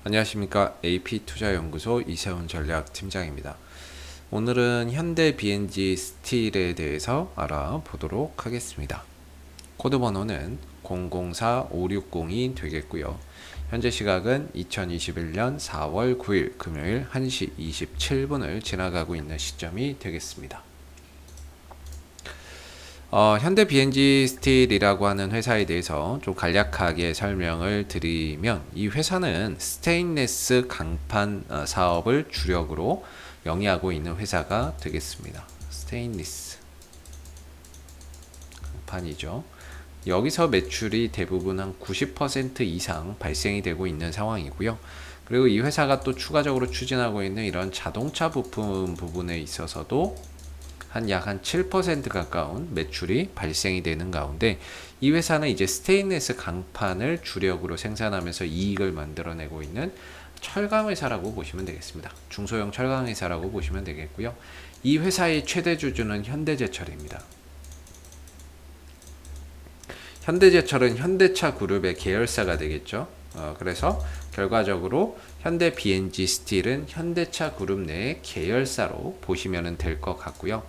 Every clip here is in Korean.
안녕하십니까. AP투자연구소 이세훈 전략팀장입니다. 오늘은 현대 BNG 스틸에 대해서 알아보도록 하겠습니다. 코드 번호는 004560이 되겠고요. 현재 시각은 2021년 4월 9일 금요일 1시 27분을 지나가고 있는 시점이 되겠습니다. 현대 BNG 스틸이라고 하는 회사에 대해서 좀 간략하게 설명을 드리면, 이 회사는 스테인레스 강판 사업을 주력으로 영위하고 있는 회사가 되겠습니다. 스테인리스 강판이죠. 여기서 매출이 대부분 한 90% 이상 발생이 되고 있는 상황이고요. 그리고 이 회사가 또 추가적으로 추진하고 있는 이런 자동차 부품 부분에 있어서도 약 7% 가까운 매출이 발생이 되는 가운데, 이 회사는 이제 스테인리스 강판을 주력으로 생산하면서 이익을 만들어내고 있는 철강 회사라고 보시면 되겠습니다. 중소형 철강 회사라고 보시면 되겠고요. 이 회사의 최대 주주는 현대제철입니다. 현대제철은 현대차 그룹의 계열사가 되겠죠. 그래서 결과적으로 현대 BNG 스틸은 현대차 그룹 내의 계열사로 보시면 될 것 같고요.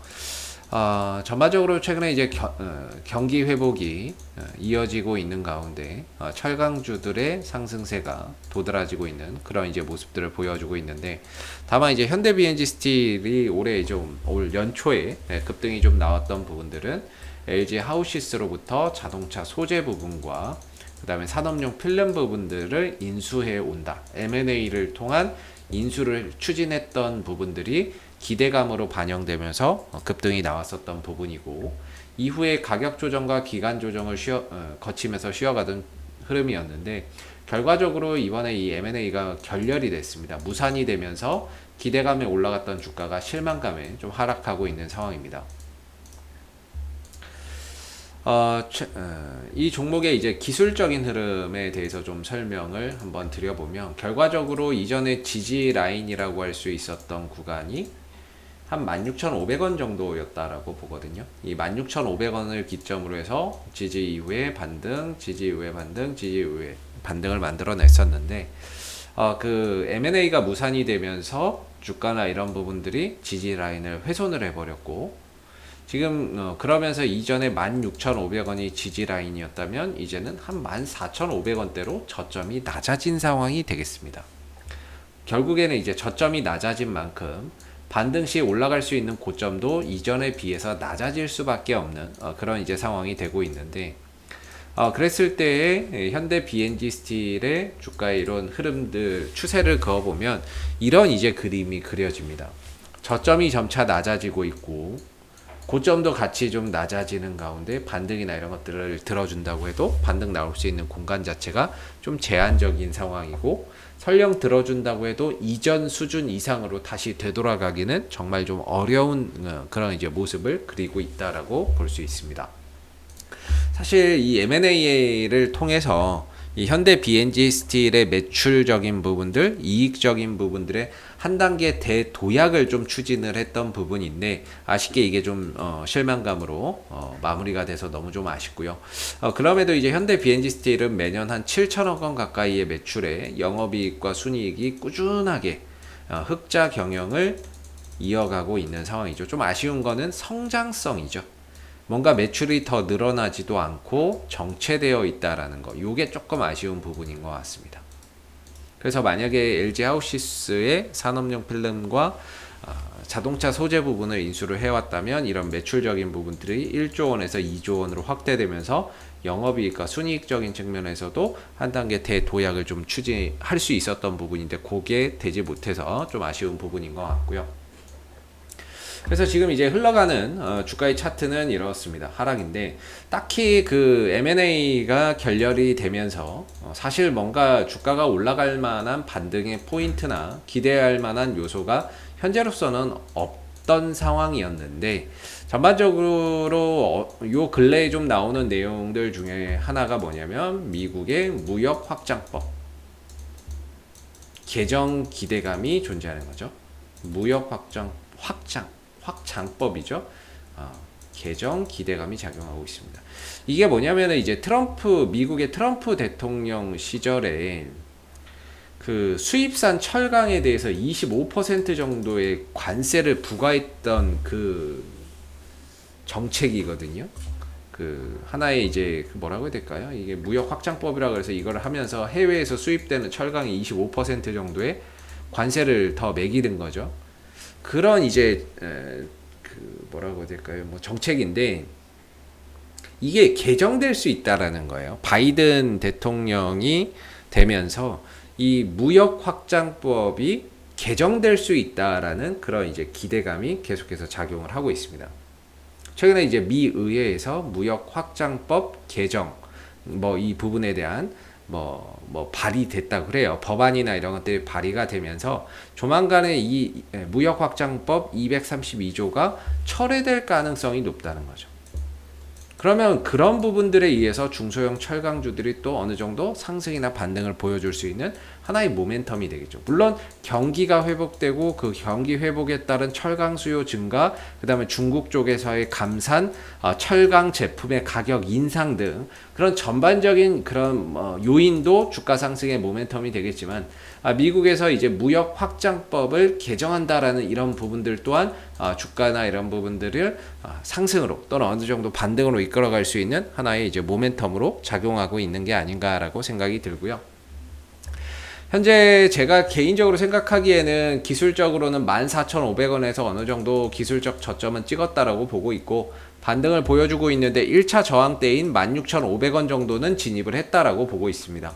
전반적으로 최근에 이제 경기 회복이 이어지고 있는 가운데 철강주들의 상승세가 도드라지고 있는 그런 이제 모습들을 보여주고 있는데, 다만 이제 현대 BNG 스틸이 올해 좀 올 연초에 급등이 좀 나왔던 부분들은 LG 하우시스로부터 자동차 소재 부분과 그 다음에 산업용 필름 부분들을 인수해 온다. M&A를 통한 인수를 추진했던 부분들이 기대감으로 반영되면서 급등이 나왔었던 부분이고, 이후에 가격 조정과 기간 조정을 거치면서 쉬어가던 흐름이었는데, 결과적으로 이번에 이 M&A가 결렬이 됐습니다. 무산이 되면서 기대감에 올라갔던 주가가 실망감에 좀 하락하고 있는 상황입니다. 이 종목의 이제 기술적인 흐름에 대해서 좀 설명을 한번 드려보면, 결과적으로 이전에 지지 라인이라고 할 수 있었던 구간이 한 16,500원 정도였다라고 보거든요. 이 16,500원을 기점으로 해서 지지 이후에 반등, 지지 이후에 반등, 지지 이후에 반등을 만들어냈었는데, 그 M&A가 무산이 되면서 주가나 이런 부분들이 지지 라인을 훼손을 해버렸고, 지금 그러면서 이전에 16,500원이 지지 라인이었다면 이제는 한 14,500원대로 저점이 낮아진 상황이 되겠습니다. 결국에는 이제 저점이 낮아진 만큼 반등 시 올라갈 수 있는 고점도 이전에 비해서 낮아질 수밖에 없는 그런 이제 상황이 되고 있는데, 그랬을 때에 현대 BNG 스틸의 주가의 이런 흐름들 추세를 그어보면 이런 이제 그림이 그려집니다. 저점이 점차 낮아지고 있고, 고점도 같이 좀 낮아지는 가운데 반등이나 이런 것들을 들어준다고 해도 반등 나올 수 있는 공간 자체가 좀 제한적인 상황이고, 설령 들어준다고 해도 이전 수준 이상으로 다시 되돌아가기는 정말 좀 어려운 그런 이제 모습을 그리고 있다라고 볼 수 있습니다. 사실 이 M&A를 통해서 이 현대 BNG 스틸의 매출적인 부분들, 이익적인 부분들의 한 단계 대도약을 좀 추진을 했던 부분인데, 아쉽게 이게 좀 실망감으로 마무리가 돼서 너무 좀 아쉽고요. 그럼에도 이제 현대 BNG 스틸은 매년 한 7천억 원 가까이의 매출에 영업이익과 순이익이 꾸준하게 흑자 경영을 이어가고 있는 상황이죠. 좀 아쉬운 거는 성장성이죠. 뭔가 매출이 더 늘어나지도 않고 정체되어 있다라는 거, 이게 조금 아쉬운 부분인 것 같습니다. 그래서 만약에 LG 하우시스의 산업용 필름과 자동차 소재 부분을 인수를 해왔다면 이런 매출적인 부분들이 1조 원에서 2조 원으로 확대되면서 영업이익과 순이익적인 측면에서도 한 단계 대도약을 좀 추진할 수 있었던 부분인데, 그게 되지 못해서 좀 아쉬운 부분인 것 같고요. 그래서 지금 이제 흘러가는 주가의 차트는 이렇습니다. 하락인데, 딱히 그 M&A가 결렬이 되면서 사실 뭔가 주가가 올라갈 만한 반등의 포인트나 기대할 만한 요소가 현재로서는 없던 상황이었는데, 전반적으로 요 근래에 좀 나오는 내용들 중에 하나가 뭐냐면 미국의 무역 확장법 개정 기대감이 존재하는 거죠. 무역 확장법이죠. 개정 기대감이 작용하고 있습니다. 이게 뭐냐면 이제 미국의 트럼프 대통령 시절에 그 수입산 철강에 대해서 25% 정도의 관세를 부과했던 그 정책이거든요. 그 하나의 이제 그 뭐라고 해야 될까요? 이게 무역 확장법이라 그래서 이걸 하면서 해외에서 수입되는 철강이 25% 정도의 관세를 더 매기는 거죠. 그런 이제 그 뭐라고 해야 될까요? 뭐 정책인데 이게 개정될 수 있다라는 거예요. 바이든 대통령이 되면서 이 무역 확장법이 개정될 수 있다라는 그런 이제 기대감이 계속해서 작용을 하고 있습니다. 최근에 이제 미 의회에서 무역 확장법 개정 뭐 이 부분에 대한 뭐 발의됐다고 그래요. 법안이나 이런 것들이 발의가 되면서 조만간에 이 무역 확장법 232조가 철회될 가능성이 높다는 거죠. 그러면 그런 부분들에 의해서 중소형 철강주들이 또 어느 정도 상승이나 반등을 보여줄 수 있는 하나의 모멘텀이 되겠죠. 물론 경기가 회복되고 그 경기 회복에 따른 철강 수요 증가, 그 다음에 중국 쪽에서의 감산, 철강 제품의 가격 인상 등 그런 전반적인 그런 요인도 주가 상승의 모멘텀이 되겠지만 미국에서 이제 무역 확장법을 개정한다라는 이런 부분들 또한 주가나 이런 부분들을 상승으로 또는 어느 정도 반등으로 이끌어갈 수 있는 하나의 이제 모멘텀으로 작용하고 있는 게 아닌가라고 생각이 들고요. 현재 제가 개인적으로 생각하기에는 기술적으로는 14,500원에서 어느 정도 기술적 저점은 찍었다라고 보고 있고 반등을 보여주고 있는데 1차 저항대인 16,500원 정도는 진입을 했다라고 보고 있습니다.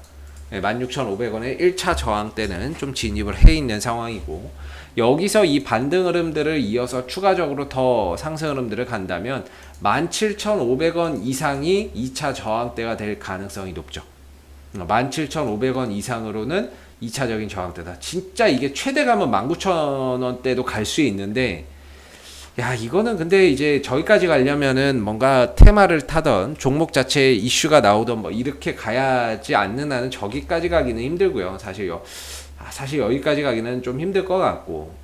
16,500원의 1차 저항대는 좀 진입을 해 있는 상황이고 여기서 이 반등 흐름들을 이어서 추가적으로 더 상승 흐름들을 간다면 17,500원 이상이 2차 저항대가 될 가능성이 높죠. 17,500원 이상으로는 2차적인 저항대다. 진짜 이게 최대 가면 19,000원대도 갈 수 있는데 야 이거는 근데 이제 저기까지 가려면은 뭔가 테마를 타던 종목 자체에 이슈가 나오던 뭐 이렇게 가야지 않는 한은 저기까지 가기는 힘들고요. 사실 여기까지 가기는 좀 힘들 것 같고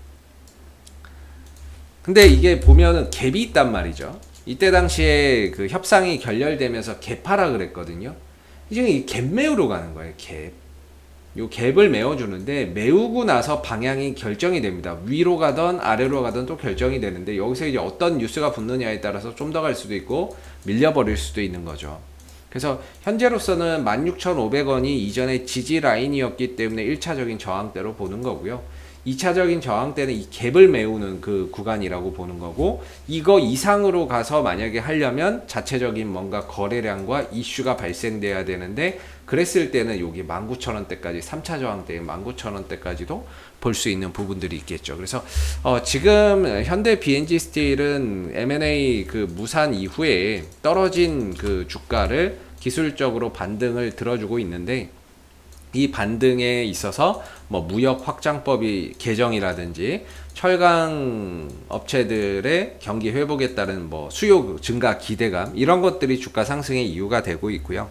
근데 이게 보면은 갭이 있단 말이죠. 이때 당시에 그 협상이 결렬되면서 갭하라 그랬거든요. 이제 이 갭 메우러 가는 거예요. 갭. 요 갭을 메워주는데 메우고 나서 방향이 결정이 됩니다. 위로 가든 아래로 가든 또 결정이 되는데 여기서 이제 어떤 뉴스가 붙느냐에 따라서 좀 더 갈 수도 있고 밀려버릴 수도 있는 거죠. 그래서 현재로서는 16,500원이 이전에 지지 라인이었기 때문에 1차적인 저항대로 보는 거고요. 2차적인 저항대는 이 갭을 메우는 그 구간이라고 보는 거고 이거 이상으로 가서 만약에 하려면 자체적인 뭔가 거래량과 이슈가 발생돼야 되는데 그랬을 때는 여기 19,000원대까지 3차 저항대인 19,000원대까지도 볼 수 있는 부분들이 있겠죠. 그래서 지금 현대 BNG 스틸은 M&A 그 무산 이후에 떨어진 그 주가를 기술적으로 반등을 들어주고 있는데 이 반등에 있어서 뭐 무역 확장법이 개정이라든지 철강 업체들의 경기 회복에 따른 뭐 수요 증가 기대감 이런 것들이 주가 상승의 이유가 되고 있고요.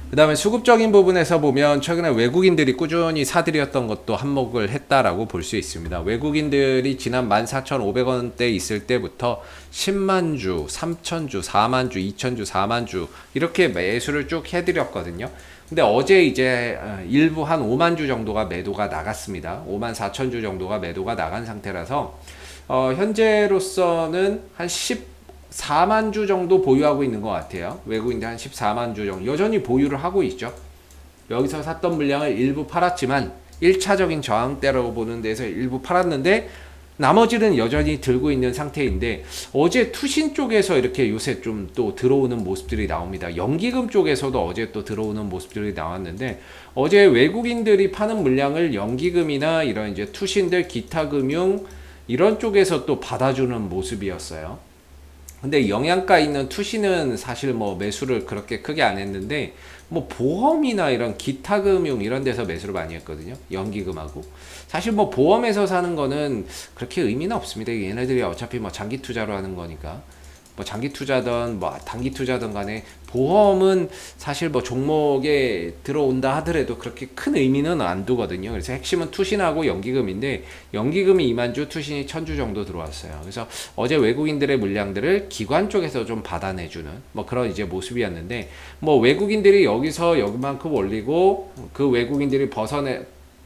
그 다음에 수급적인 부분에서 보면 최근에 외국인들이 꾸준히 사들였던 것도 한몫을 했다라고 볼 수 있습니다. 외국인들이 지난 14,500원대 있을 때부터 10만 주, 3천 주, 4만 주, 2천 주, 4만 주 이렇게 매수를 쭉 해드렸거든요. 근데 어제 이제 일부 한 5만 주 정도가 매도가 나갔습니다. 5만 4천 주 정도가 매도가 나간 상태라서 현재로서는 한 14만 주 정도 보유하고 있는 것 같아요. 외국인들 한 14만 주 정도 여전히 보유를 하고 있죠. 여기서 샀던 물량을 일부 팔았지만 1차적인 저항대라고 보는 데서 일부 팔았는데 나머지는 여전히 들고 있는 상태인데 어제 투신 쪽에서 이렇게 요새 좀 또 들어오는 모습들이 나옵니다. 연기금 쪽에서도 어제 또 들어오는 모습들이 나왔는데 어제 외국인들이 파는 물량을 연기금이나 이런 이제 투신들 기타 금융 이런 쪽에서 또 받아주는 모습이었어요. 근데 영양가 있는 투시는 사실 뭐 매수를 그렇게 크게 안 했는데 뭐 보험이나 이런 기타 금융 이런 데서 매수를 많이 했거든요. 연기금하고. 사실 뭐 보험에서 사는 거는 그렇게 의미는 없습니다. 얘네들이 어차피 뭐 장기 투자로 하는 거니까. 뭐 장기 투자든 뭐 단기 투자든 간에 보험은 사실 뭐 종목에 들어온다 하더라도 그렇게 큰 의미는 안 두거든요. 그래서 핵심은 투신하고 연기금인데 연기금이 2만 주, 투신이 1,000주 정도 들어왔어요. 그래서 어제 외국인들의 물량들을 기관 쪽에서 좀 받아내주는 뭐 그런 이제 모습이었는데 뭐 외국인들이 여기서 여기만큼 올리고 그 외국인들이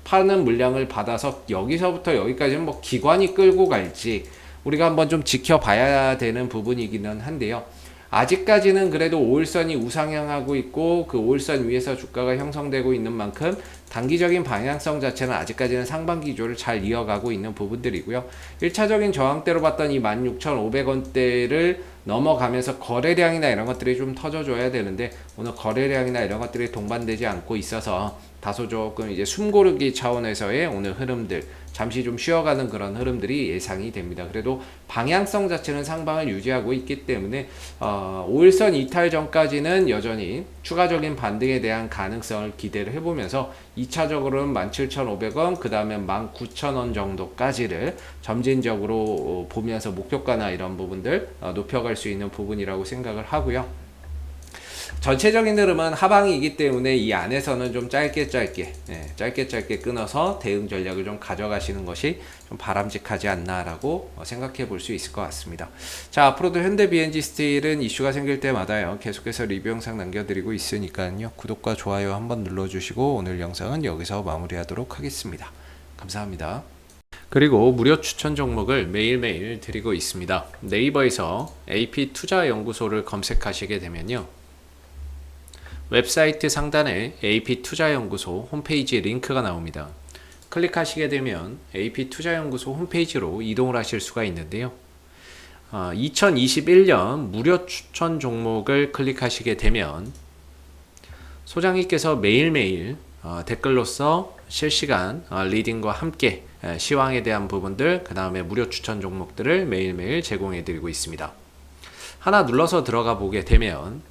파는 물량을 받아서 여기서부터 여기까지는 뭐 기관이 끌고 갈지 우리가 한번 좀 지켜봐야 되는 부분이기는 한데요. 아직까지는 그래도 5일선이 우상향하고 있고 그 5일선 위에서 주가가 형성되고 있는 만큼 단기적인 방향성 자체는 아직까지는 상반기 기조를 잘 이어가고 있는 부분들이고요. 1차적인 저항대로 봤던 이 16,500원대를 넘어가면서 거래량이나 이런 것들이 좀 터져줘야 되는데 오늘 거래량이나 이런 것들이 동반되지 않고 있어서 다소 조금 이제 숨고르기 차원에서의 오늘 흐름들 잠시 좀 쉬어가는 그런 흐름들이 예상이 됩니다. 그래도 방향성 자체는 상방을 유지하고 있기 때문에 5일선 이탈 전까지는 여전히 추가적인 반등에 대한 가능성을 기대를 해보면서 2차적으로는 17,500원 그 다음에 19,000원 정도까지를 점진적으로 보면서 목표가나 이런 부분들 높여갈 수 있는 부분이라고 생각을 하고요. 전체적인 흐름은 하방이기 때문에 이 안에서는 좀 짧게 끊어서 대응 전략을 좀 가져가시는 것이 좀 바람직하지 않나라고 생각해 볼 수 있을 것 같습니다. 자, 앞으로도 현대 BNG 스틸은 이슈가 생길 때마다요 계속해서 리뷰 영상 남겨드리고 있으니까요 구독과 좋아요 한번 눌러주시고 오늘 영상은 여기서 마무리하도록 하겠습니다. 감사합니다. 그리고 무료 추천 종목을 매일매일 드리고 있습니다. 네이버에서 AP투자연구소를 검색하시게 되면요 웹사이트 상단에 AP투자연구소 홈페이지 링크가 나옵니다. 클릭하시게 되면 AP투자연구소 홈페이지로 이동을 하실 수가 있는데요. 2021년 무료 추천 종목을 클릭하시게 되면 소장님께서 매일매일 댓글로서 실시간 리딩과 함께 시황에 대한 부분들 그 다음에 무료 추천 종목들을 매일매일 제공해 드리고 있습니다. 하나 눌러서 들어가 보게 되면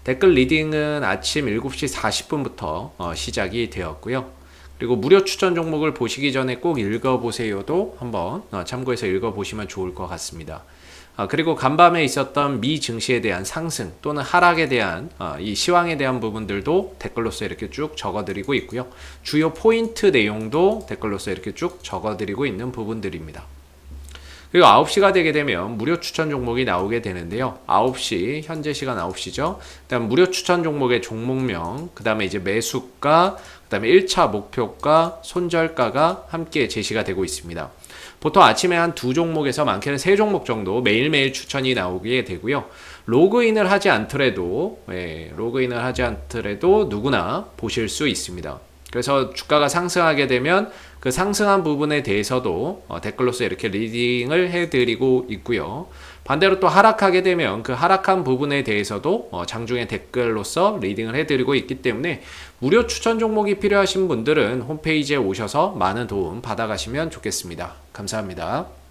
댓글 리딩은 아침 7시 40분부터 시작이 되었고요. 그리고 무료 추천 종목을 보시기 전에 꼭 읽어보세요도 한번 참고해서 읽어보시면 좋을 것 같습니다. 그리고 간밤에 있었던 미 증시에 대한 상승 또는 하락에 대한 이 시황에 대한 부분들도 댓글로서 이렇게 쭉 적어드리고 있고요. 주요 포인트 내용도 댓글로서 이렇게 쭉 적어드리고 있는 부분들입니다. 그리고 9시가 되게 되면 무료 추천 종목이 나오게 되는데요. 9시, 현재 시간 9시죠. 그 다음 무료 추천 종목의 종목명, 그 다음에 이제 매수가, 그 다음에 1차 목표가, 손절가가 함께 제시가 되고 있습니다. 보통 아침에 한 2종목에서 많게는 3종목 정도 매일매일 추천이 나오게 되고요. 로그인을 하지 않더라도 누구나 보실 수 있습니다. 그래서 주가가 상승하게 되면 그 상승한 부분에 대해서도 댓글로서 이렇게 리딩을 해드리고 있고요. 반대로 또 하락하게 되면 그 하락한 부분에 대해서도 장중에 댓글로서 리딩을 해드리고 있기 때문에 무료 추천 종목이 필요하신 분들은 홈페이지에 오셔서 많은 도움 받아가시면 좋겠습니다. 감사합니다.